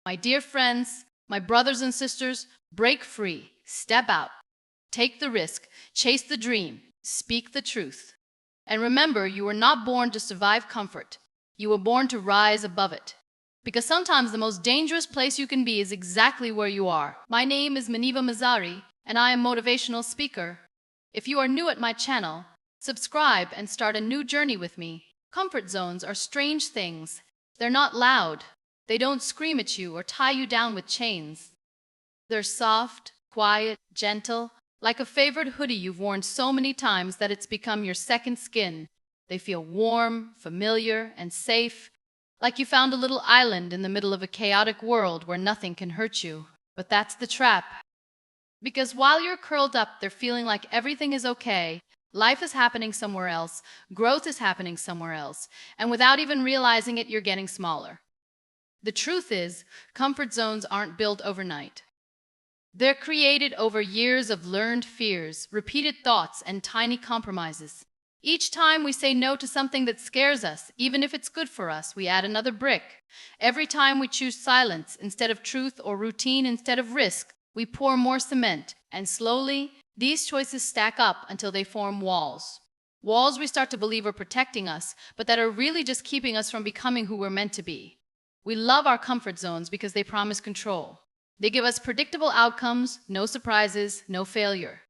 My dear friends, my brothers and sisters, break free, step out, take the risk, chase the dream, speak the truth. And remember, you were not born to survive comfort. You were born to rise above it. Because sometimes the most dangerous place you can be is exactly where you are. My name is Muniba Mazari, and I am a motivational speaker. If you are new at my channel, subscribe and start a new journey with me. Comfort zones are strange things. They're not loud. They don't scream at you or tie you down with chains. They're soft, quiet, gentle, like a favorite hoodie you've worn so many times that it's become your second skin. They feel warm, familiar, and safe, like you found a little island in the middle of a chaotic world where nothing can hurt you. But that's the trap. Because while you're curled up, they're feeling like everything is okay, life is happening somewhere else, growth is happening somewhere else, and without even realizing it, you're getting smaller. The truth is, comfort zones aren't built overnight. They're created over years of learned fears, repeated thoughts, and tiny compromises. Each time we say no to something that scares us, even if it's good for us, we add another brick. Every time we choose silence instead of truth or routine instead of risk, we pour more cement, and slowly, these choices stack up until they form walls. Walls we start to believe are protecting us, but that are really just keeping us from becoming who we're meant to be. We love our comfort zones because they promise control. They give us predictable outcomes, no surprises, no failure.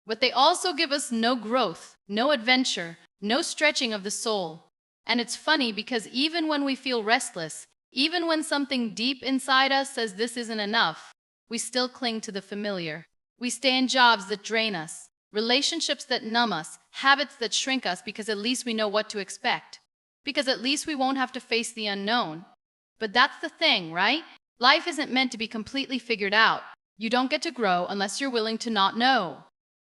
But they also give us no growth, no adventure, no stretching of the soul. And it's funny because even when we feel restless, even when something deep inside us says this isn't enough, we still cling to the familiar. We stay in jobs that drain us, relationships that numb us, habits that shrink us because at least we know what to expect. Because at least we won't have to face the unknown. But that's the thing, right? Life isn't meant to be completely figured out. You don't get to grow unless you're willing to not know,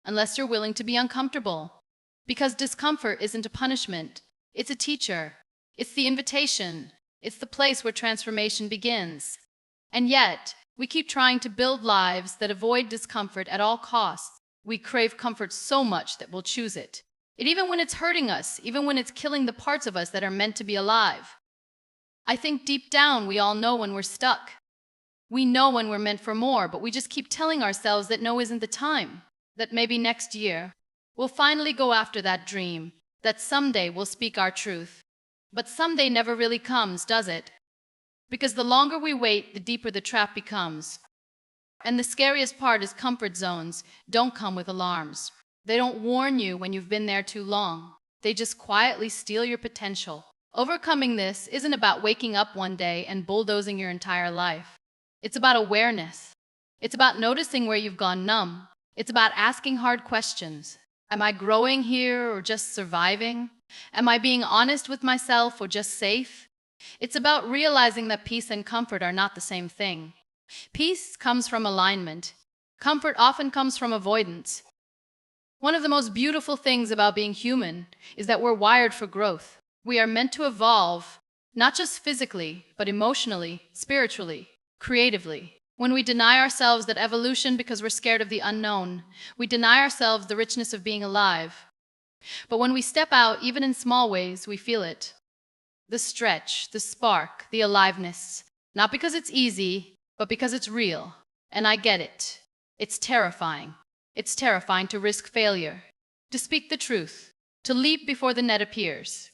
unless you're willing to be uncomfortable. Because discomfort isn't a punishment. It's a teacher. It's the invitation. It's the place where transformation begins. And yet, we keep trying to build lives that avoid discomfort at all costs. We crave comfort so much that we'll choose it. Even when it's hurting us, even when it's killing the parts of us that are meant to be alive. I think deep down we all know when we're stuck. We know when we're meant for more, but we just keep telling ourselves that no isn't the time. That maybe next year, we'll finally go after that dream. That someday we'll speak our truth. But someday never really comes, does it? Because the longer we wait, the deeper the trap becomes. And the scariest part is comfort zones don't come with alarms. They don't warn you when you've been there too long. They just quietly steal your potential. Overcoming this isn't about waking up one day and bulldozing your entire life. It's about awareness. It's about noticing where you've gone numb. It's about asking hard questions. Am I growing here or just surviving? Am I being honest with myself or just safe? It's about realizing that peace and comfort are not the same thing. Peace comes from alignment. Comfort often comes from avoidance. One of the most beautiful things about being human is that we're wired for growth. We are meant to evolve, not just physically, but emotionally, spiritually, creatively. When we deny ourselves that evolution because we're scared of the unknown, we deny ourselves the richness of being alive. But when we step out, even in small ways, we feel it. The stretch, the spark, the aliveness. Not because it's easy, but because it's real. And I get it. It's terrifying. It's terrifying to risk failure, to speak the truth, to leap before the net appears.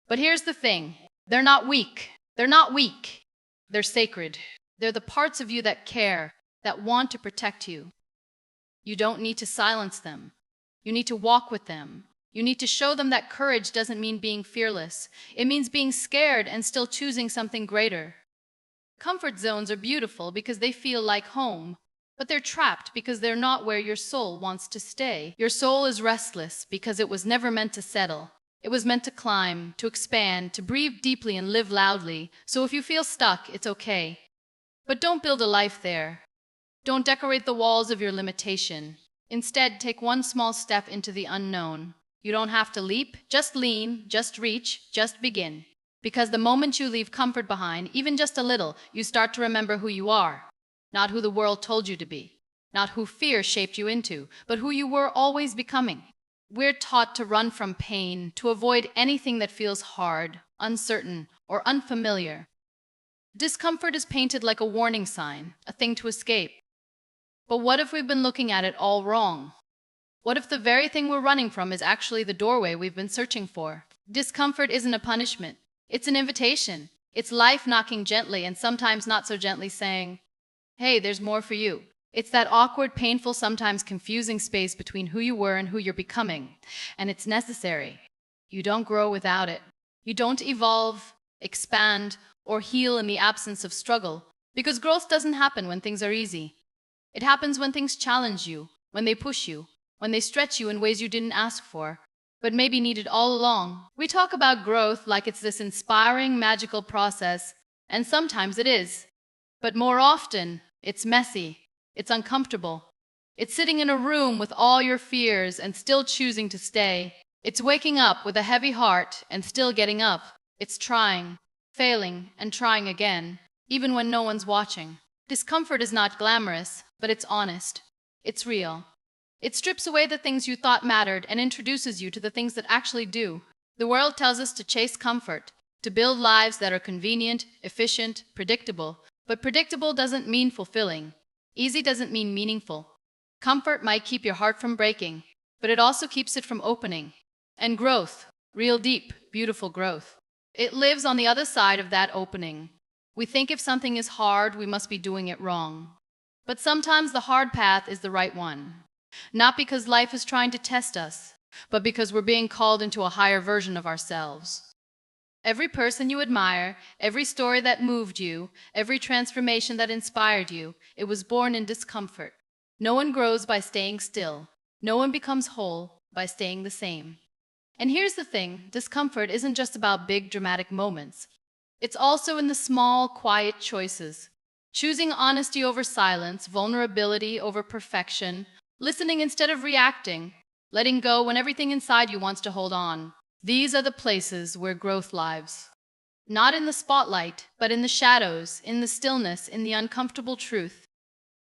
But here's the thing. They're not weak. They're not weak. They're sacred. They're the parts of you that care, that want to protect you. You don't need to silence them. You need to walk with them. You need to show them that courage doesn't mean being fearless. It means being scared and still choosing something greater. Comfort zones are beautiful because they feel like home, but they're trapped because they're not where your soul wants to stay. Your soul is restless because it was never meant to settle. It was meant to climb, to expand, to breathe deeply and live loudly. So if you feel stuck, it's okay. But don't build a life there. Don't decorate the walls of your limitation. Instead, take one small step into the unknown. You don't have to leap, just lean, just reach, just begin. Because the moment you leave comfort behind, even just a little, you start to remember who you are. Not who the world told you to be. Not who fear shaped you into, but who you were always becoming. We're taught to run from pain, to avoid anything that feels hard, uncertain, or unfamiliar. Discomfort is painted like a warning sign, a thing to escape. But what if we've been looking at it all wrong? What if the very thing we're running from is actually the doorway we've been searching for? Discomfort isn't a punishment. It's an invitation. It's life knocking gently and sometimes not so gently saying, hey, there's more for you. It's that awkward, painful, sometimes confusing space between who you were and who you're becoming. And it's necessary. You don't grow without it. You don't evolve, expand, or heal in the absence of struggle, because growth doesn't happen when things are easy. It happens when things challenge you, when they push you, when they stretch you in ways you didn't ask for, but maybe needed all along. We talk about growth like it's this inspiring, magical process, and sometimes it is. But more often, it's messy, it's uncomfortable. It's sitting in a room with all your fears and still choosing to stay. It's waking up with a heavy heart and still getting up. It's trying, failing, and trying again, even when no one's watching. Discomfort is not glamorous, but it's honest. It's real. It strips away the things you thought mattered and introduces you to the things that actually do. The world tells us to chase comfort, to build lives that are convenient, efficient, predictable. But predictable doesn't mean fulfilling. Easy doesn't mean meaningful. Comfort might keep your heart from breaking, but it also keeps it from opening. And growth, real deep, beautiful growth, it lives on the other side of that opening. We think if something is hard, we must be doing it wrong. But sometimes the hard path is the right one. Not because life is trying to test us, but because we're being called into a higher version of ourselves. Every person you admire, every story that moved you, every transformation that inspired you, it was born in discomfort. No one grows by staying still. No one becomes whole by staying the same. And here's the thing, discomfort isn't just about big dramatic moments. It's also in the small, quiet choices. Choosing honesty over silence, vulnerability over perfection, listening instead of reacting, letting go when everything inside you wants to hold on. These are the places where growth lives. Not in the spotlight, but in the shadows, in the stillness, in the uncomfortable truth.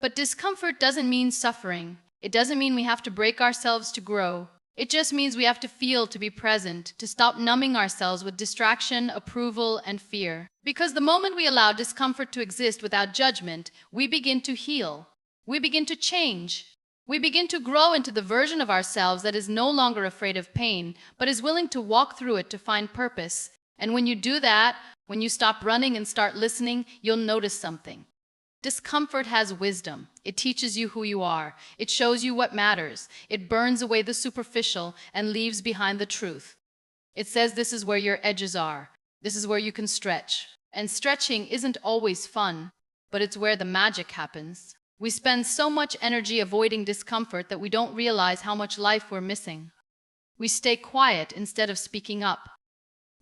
But discomfort doesn't mean suffering. It doesn't mean we have to break ourselves to grow. It just means we have to feel to be present, to stop numbing ourselves with distraction, approval, and fear. Because the moment we allow discomfort to exist without judgment, we begin to heal. We begin to change. We begin to grow into the version of ourselves that is no longer afraid of pain, but is willing to walk through it to find purpose. And when you do that, when you stop running and start listening, you'll notice something. Discomfort has wisdom. It teaches you who you are. It shows you what matters. It burns away the superficial and leaves behind the truth. It says this is where your edges are. This is where you can stretch. And stretching isn't always fun, but it's where the magic happens. We spend so much energy avoiding discomfort that we don't realize how much life we're missing. We stay quiet instead of speaking up.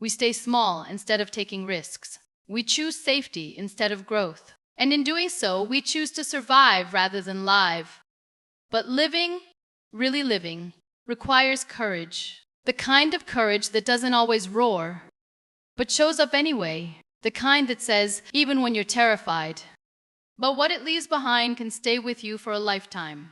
We stay small instead of taking risks. We choose safety instead of growth. And in doing so, we choose to survive rather than live. But living, really living, requires courage. The kind of courage that doesn't always roar, but shows up anyway. The kind that says, even when you're terrified. But what it leaves behind can stay with you for a lifetime.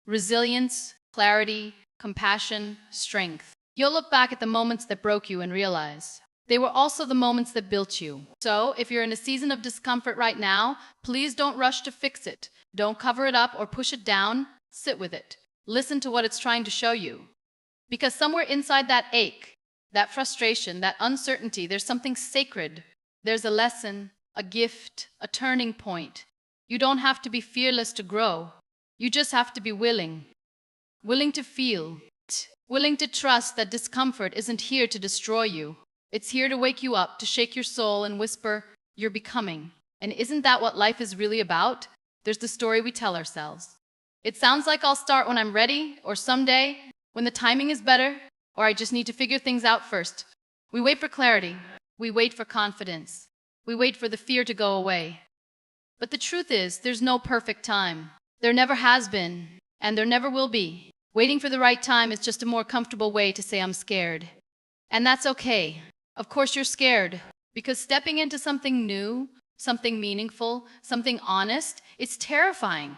Resilience, clarity, compassion, strength. You'll look back at the moments that broke you and realize they were also the moments that built you. So, if you're in a season of discomfort right now, please don't rush to fix it. Don't cover it up or push it down. Sit with it. Listen to what it's trying to show you. Because somewhere inside that ache, that frustration, that uncertainty, there's something sacred. There's a lesson, a gift, a turning point. You don't have to be fearless to grow. You just have to be willing. Willing to feel. Willing to trust that discomfort isn't here to destroy you. It's here to wake you up, to shake your soul and whisper, you're becoming. And isn't that what life is really about? There's the story we tell ourselves. It sounds like I'll start when I'm ready, or someday, when the timing is better, or I just need to figure things out first. We wait for clarity. We wait for confidence. We wait for the fear to go away. But the truth is, there's no perfect time. There never has been, and there never will be. Waiting for the right time is just a more comfortable way to say I'm scared. And that's okay. Of course you're scared, because stepping into something new, something meaningful, something honest, it's terrifying.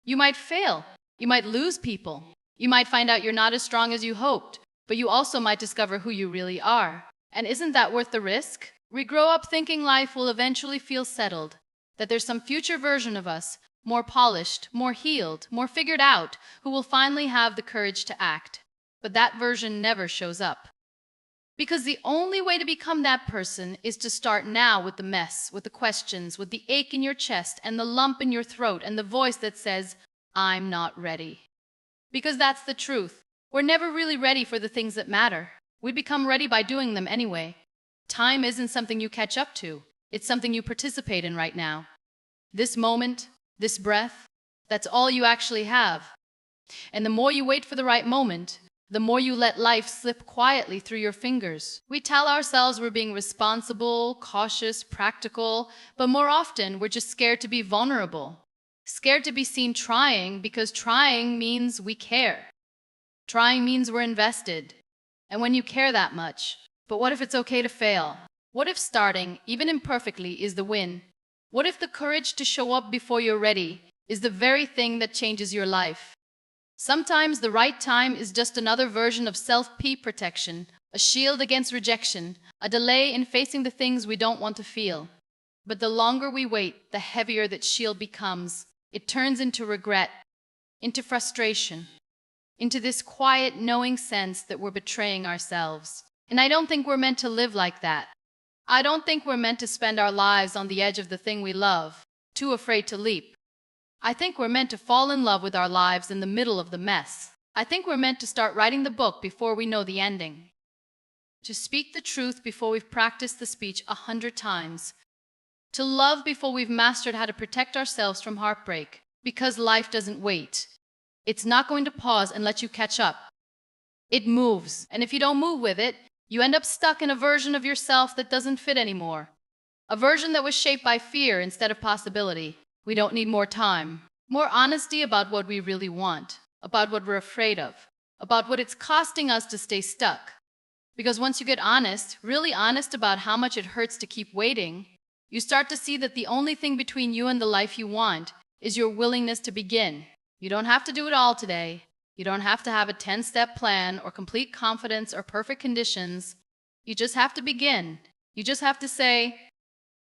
You might fail. You might lose people. You might find out you're not as strong as you hoped, but you also might discover who you really are. And isn't that worth the risk? We grow up thinking life will eventually feel settled, that there's some future version of us, more polished, more healed, more figured out, who will finally have the courage to act. But that version never shows up. Because the only way to become that person is to start now with the mess, with the questions, with the ache in your chest and the lump in your throat and the voice that says, I'm not ready. Because that's the truth. We're never really ready for the things that matter. We become ready by doing them anyway. Time isn't something you catch up to. It's something you participate in right now. This moment, this breath, that's all you actually have. And the more you wait for the right moment, the more you let life slip quietly through your fingers. We tell ourselves we're being responsible, cautious, practical, but more often we're just scared to be vulnerable. Scared to be seen trying because trying means we care. Trying means we're invested. And when you care that much, but what if it's okay to fail? What if starting, even imperfectly, is the win? What if the courage to show up before you're ready is the very thing that changes your life? Sometimes the right time is just another version of self-peep protection, a shield against rejection, a delay in facing the things we don't want to feel. But the longer we wait, the heavier that shield becomes. It turns into regret, into frustration, into this quiet, knowing sense that we're betraying ourselves. And I don't think we're meant to live like that. I don't think we're meant to spend our lives on the edge of the thing we love, too afraid to leap. I think we're meant to fall in love with our lives in the middle of the mess. I think we're meant to start writing the book before we know the ending. To speak the truth before we've practiced the speech 100 times. To love before we've mastered how to protect ourselves from heartbreak. Because life doesn't wait. It's not going to pause and let you catch up. It moves, and if you don't move with it, you end up stuck in a version of yourself that doesn't fit anymore. A version that was shaped by fear instead of possibility. We don't need more time. More honesty about what we really want, about what we're afraid of, about what it's costing us to stay stuck. Because once you get honest, really honest about how much it hurts to keep waiting, you start to see that the only thing between you and the life you want is your willingness to begin. You don't have to do it all today. You don't have to have a 10-step plan or complete confidence or perfect conditions. You just have to begin. You just have to say,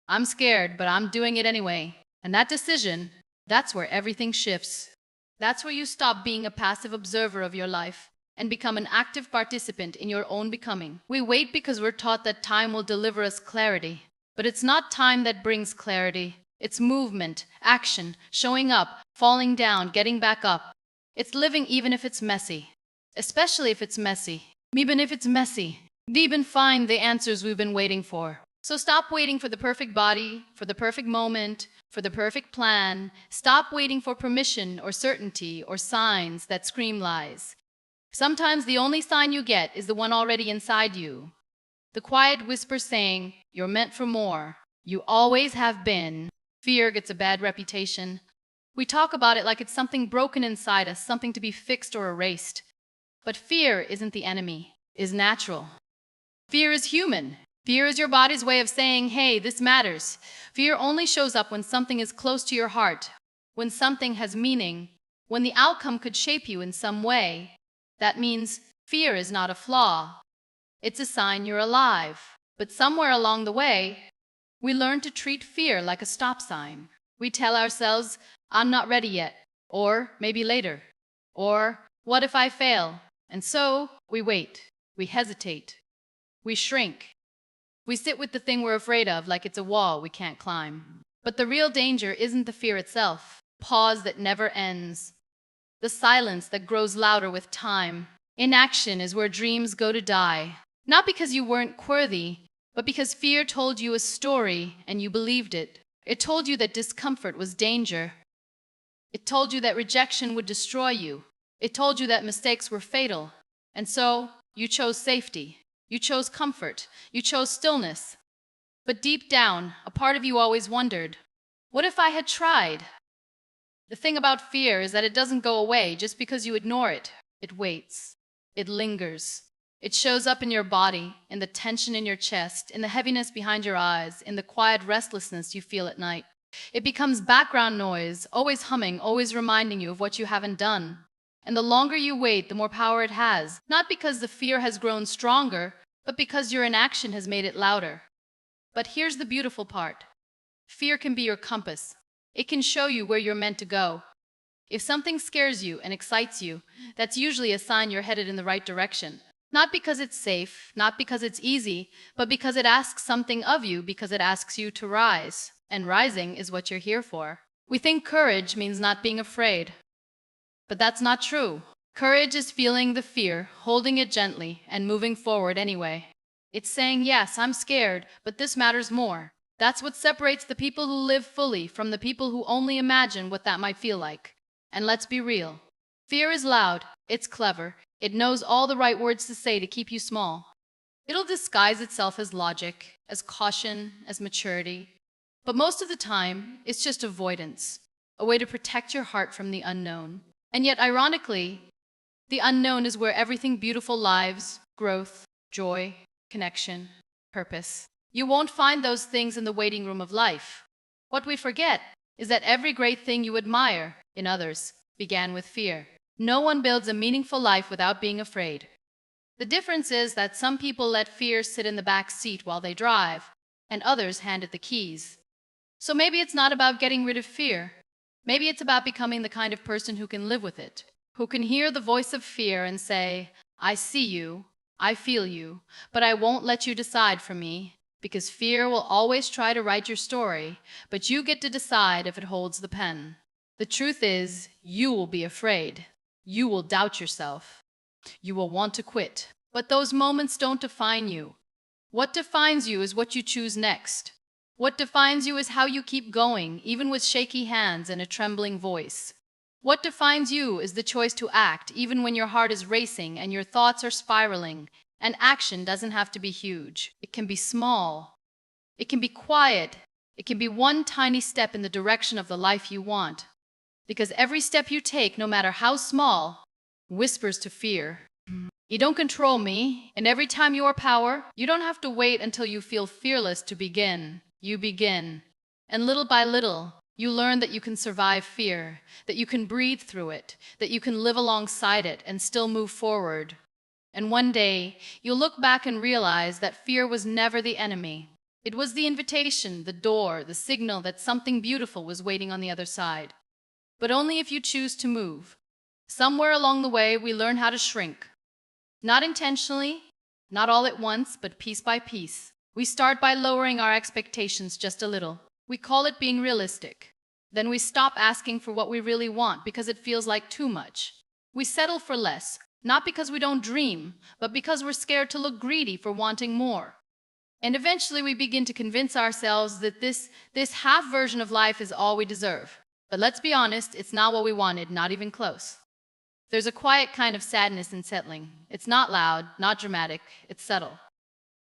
I'm scared, but I'm doing it anyway. And that decision, that's where everything shifts. That's where you stop being a passive observer of your life and become an active participant in your own becoming. We wait because we're taught that time will deliver us clarity. But it's not time that brings clarity. It's movement, action, showing up, falling down, getting back up. It's living even if it's messy. Especially if it's messy. Even if it's messy. Deep and find the answers we've been waiting for. So stop waiting for the perfect body, for the perfect moment, for the perfect plan. Stop waiting for permission or certainty or signs that scream lies. Sometimes the only sign you get is the one already inside you. The quiet whisper saying, you're meant for more. You always have been. Fear gets a bad reputation. We talk about it like it's something broken inside us, something to be fixed or erased. But fear isn't the enemy. It's natural. Fear is human. Fear is your body's way of saying, hey, this matters. Fear only shows up when something is close to your heart, when something has meaning, when the outcome could shape you in some way. That means fear is not a flaw. It's a sign you're alive. But somewhere along the way, we learn to treat fear like a stop sign. We tell ourselves, I'm not ready yet, or maybe later, or what if I fail? And so we wait, we hesitate, we shrink. We sit with the thing we're afraid of like it's a wall we can't climb. But the real danger isn't the fear itself, pause that never ends, the silence that grows louder with time. Inaction is where dreams go to die, not because you weren't worthy, but because fear told you a story and you believed it. It told you that discomfort was danger. It told you that rejection would destroy you. It told you that mistakes were fatal. And so you chose safety. You chose comfort. You chose stillness. But deep down, a part of you always wondered, what if I had tried? The thing about fear is that it doesn't go away just because you ignore it. It waits. It lingers. It shows up in your body, in the tension in your chest, in the heaviness behind your eyes, in the quiet restlessness you feel at night. It becomes background noise, always humming, always reminding you of what you haven't done. And the longer you wait, the more power it has, not because the fear has grown stronger, but because your inaction has made it louder. But here's the beautiful part. Fear can be your compass. It can show you where you're meant to go. If something scares you and excites you, that's usually a sign you're headed in the right direction. Not because it's safe, not because it's easy, but because it asks something of you, because it asks you to rise. And rising is what you're here for. We think courage means not being afraid. But that's not true. Courage is feeling the fear, holding it gently, and moving forward anyway. It's saying, yes, I'm scared, but this matters more. That's what separates the people who live fully from the people who only imagine what that might feel like. And let's be real. Fear is loud, it's clever, it knows all the right words to say to keep you small. It'll disguise itself as logic, as caution, as maturity. But most of the time, it's just avoidance, a way to protect your heart from the unknown. And yet, ironically, the unknown is where everything beautiful lives, growth, joy, connection, purpose. You won't find those things in the waiting room of life. What we forget is that every great thing you admire in others began with fear. No one builds a meaningful life without being afraid. The difference is that some people let fear sit in the back seat while they drive, and others hand it the keys. So maybe it's not about getting rid of fear. Maybe it's about becoming the kind of person who can live with it, who can hear the voice of fear and say, I see you, I feel you, but I won't let you decide for me, because fear will always try to write your story, but you get to decide if it holds the pen. The truth is, you will be afraid. You will doubt yourself. You will want to quit. But those moments don't define you. What defines you is what you choose next. What defines you is how you keep going, even with shaky hands and a trembling voice. What defines you is the choice to act, even when your heart is racing and your thoughts are spiraling. And action doesn't have to be huge. It can be small. It can be quiet. It can be one tiny step in the direction of the life you want. Because every step you take, no matter how small, whispers to fear. You don't control me, and every time you are power, you don't have to wait until you feel fearless to begin. You begin. And little by little, you learn that you can survive fear, that you can breathe through it, that you can live alongside it and still move forward. And one day, you'll look back and realize that fear was never the enemy. It was the invitation, the door, the signal that something beautiful was waiting on the other side. But only if you choose to move. Somewhere along the way, we learn how to shrink. Not intentionally, not all at once, but piece by piece. We start by lowering our expectations just a little. We call it being realistic. Then we stop asking for what we really want because it feels like too much. We settle for less, not because we don't dream, but because we're scared to look greedy for wanting more. And eventually we begin to convince ourselves that this half version of life is all we deserve. But let's be honest, it's not what we wanted, not even close. There's a quiet kind of sadness in settling. It's not loud, not dramatic, it's subtle.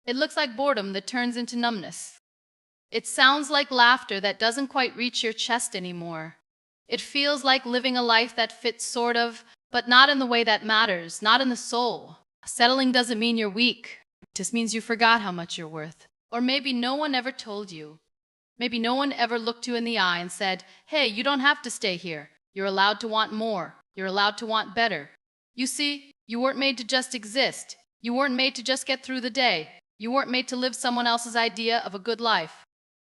It looks like boredom that turns into numbness. It sounds like laughter that doesn't quite reach your chest anymore. It feels like living a life that fits sort of, but not in the way that matters, not in the soul. Settling doesn't mean you're weak. It just means you forgot how much you're worth. Or maybe no one ever told you. Maybe no one ever looked you in the eye and said, hey, you don't have to stay here. You're allowed to want more. You're allowed to want better. You see, you weren't made to just exist. You weren't made to just get through the day. You weren't made to live someone else's idea of a good life.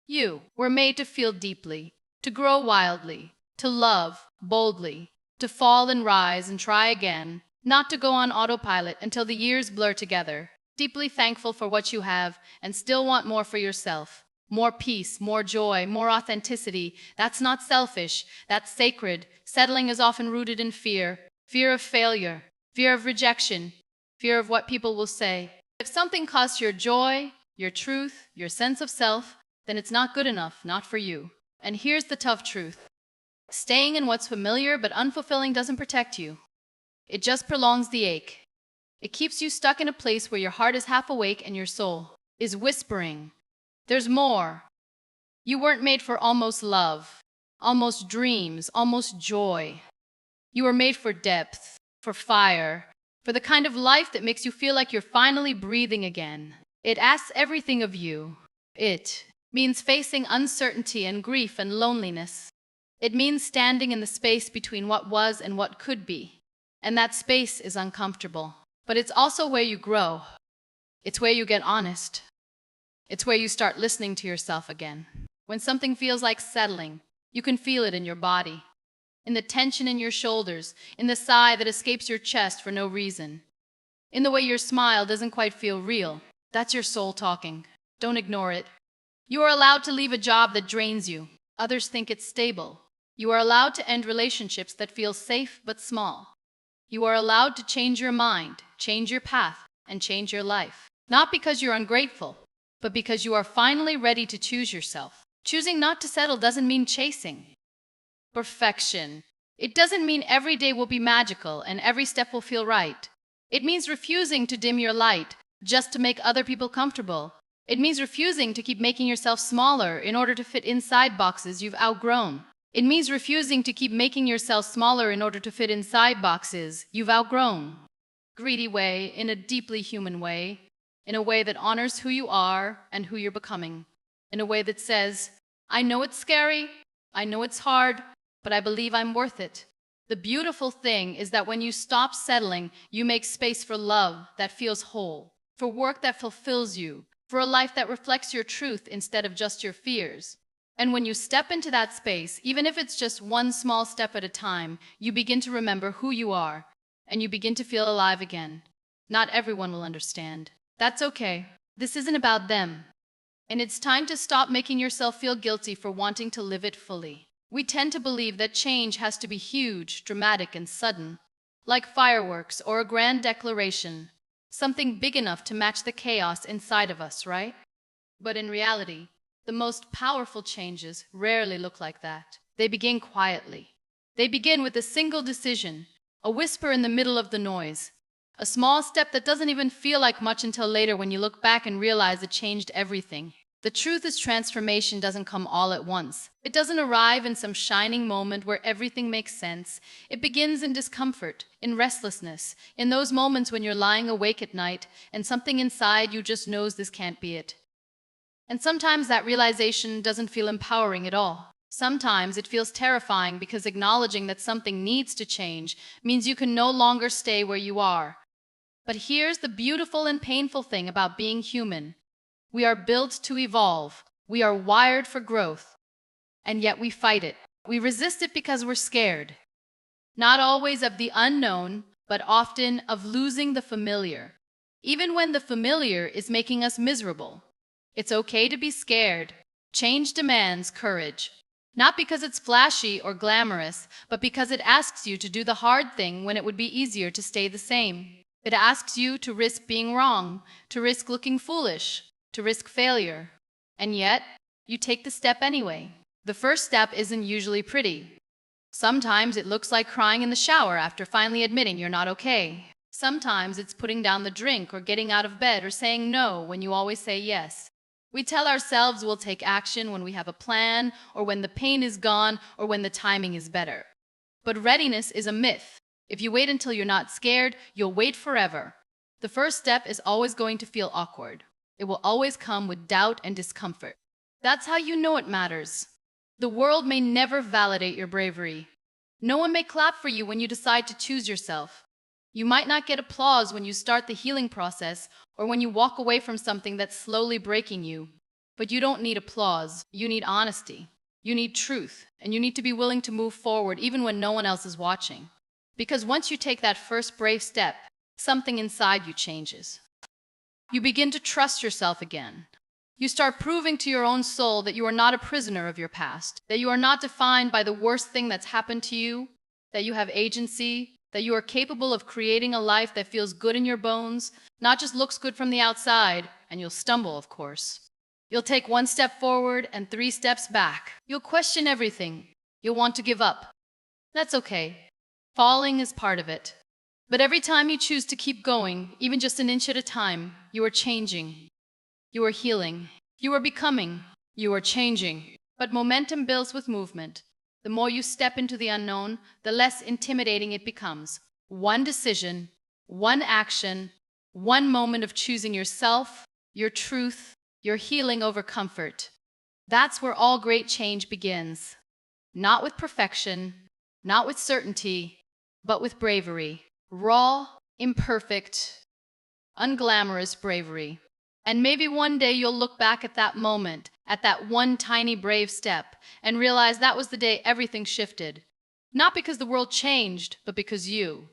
You were made to feel deeply, to grow wildly, to love boldly, to fall and rise and try again, not to go on autopilot until the years blur together, deeply thankful for what you have and still want more for yourself. More peace, more joy, more authenticity. That's not selfish, that's sacred. Settling is often rooted in fear. Fear of failure, fear of rejection, fear of what people will say. If something costs your joy, your truth, your sense of self, then it's not good enough, not for you. And here's the tough truth. Staying in what's familiar but unfulfilling doesn't protect you. It just prolongs the ache. It keeps you stuck in a place where your heart is half awake and your soul is whispering. There's more. You weren't made for almost love, almost dreams, almost joy. You were made for depth, for fire, for the kind of life that makes you feel like you're finally breathing again. It asks everything of you. It means facing uncertainty and grief and loneliness. It means standing in the space between what was and what could be. And that space is uncomfortable. But it's also where you grow. It's where you get honest. It's where you start listening to yourself again. When something feels like settling, you can feel it in your body, in the tension in your shoulders, in the sigh that escapes your chest for no reason, in the way your smile doesn't quite feel real. That's your soul talking. Don't ignore it. You are allowed to leave a job that drains you. Others think it's stable. You are allowed to end relationships that feel safe but small. You are allowed to change your mind, change your path, and change your life. Not because you're ungrateful, but because you are finally ready to choose yourself. Choosing not to settle doesn't mean chasing perfection. It doesn't mean every day will be magical and every step will feel right. It means refusing to dim your light just to make other people comfortable. It means refusing to keep making yourself smaller in order to fit inside boxes you've outgrown. It means refusing to keep making yourself smaller in order to fit inside boxes you've outgrown. Greedy way, in a deeply human way, in a way that honors who you are and who you're becoming, in a way that says, I know it's scary, I know it's hard, but I believe I'm worth it. The beautiful thing is that when you stop settling, you make space for love that feels whole, for work that fulfills you, for a life that reflects your truth instead of just your fears. And when you step into that space, even if it's just one small step at a time, you begin to remember who you are, and you begin to feel alive again. Not everyone will understand. That's okay. This isn't about them. And it's time to stop making yourself feel guilty for wanting to live it fully. We tend to believe that change has to be huge, dramatic, and sudden, like fireworks or a grand declaration, something big enough to match the chaos inside of us, right? But in reality, the most powerful changes rarely look like that. They begin quietly. They begin with a single decision, a whisper in the middle of the noise, a small step that doesn't even feel like much until later when you look back and realize it changed everything. The truth is, transformation doesn't come all at once. It doesn't arrive in some shining moment where everything makes sense. It begins in discomfort, in restlessness, in those moments when you're lying awake at night and something inside you just knows this can't be it. And sometimes that realization doesn't feel empowering at all. Sometimes it feels terrifying because acknowledging that something needs to change means you can no longer stay where you are. But here's the beautiful and painful thing about being human. We are built to evolve. We are wired for growth. And yet we fight it. We resist it because we're scared. Not always of the unknown, but often of losing the familiar. Even when the familiar is making us miserable. It's okay to be scared. Change demands courage. Not because it's flashy or glamorous, but because it asks you to do the hard thing when it would be easier to stay the same. It asks you to risk being wrong, to risk looking foolish, to risk failure. And yet, you take the step anyway. The first step isn't usually pretty. Sometimes it looks like crying in the shower after finally admitting you're not okay. Sometimes it's putting down the drink or getting out of bed or saying no when you always say yes. We tell ourselves we'll take action when we have a plan, or when the pain is gone, or when the timing is better. But readiness is a myth. If you wait until you're not scared, you'll wait forever. The first step is always going to feel awkward. It will always come with doubt and discomfort. That's how you know it matters. The world may never validate your bravery. No one may clap for you when you decide to choose yourself. You might not get applause when you start the healing process or when you walk away from something that's slowly breaking you. But you don't need applause. You need honesty. You need truth. And you need to be willing to move forward even when no one else is watching. Because once you take that first brave step, something inside you changes. You begin to trust yourself again. You start proving to your own soul that you are not a prisoner of your past, that you are not defined by the worst thing that's happened to you, that you have agency, that you are capable of creating a life that feels good in your bones, not just looks good from the outside, and you'll stumble, of course. You'll take one step forward and 3 steps back. You'll question everything. You'll want to give up. That's okay. Falling is part of it. But every time you choose to keep going, even just an inch at a time, you are changing. You are healing. You are becoming. You are changing. But momentum builds with movement. The more you step into the unknown, the less intimidating it becomes. One decision, one action, one moment of choosing yourself, your truth, your healing over comfort. That's where all great change begins. Not with perfection, not with certainty, but with bravery. Raw, imperfect, unglamorous bravery. And maybe one day you'll look back at that moment, at that one tiny brave step, and realize that was the day everything shifted. Not because the world changed, but because you.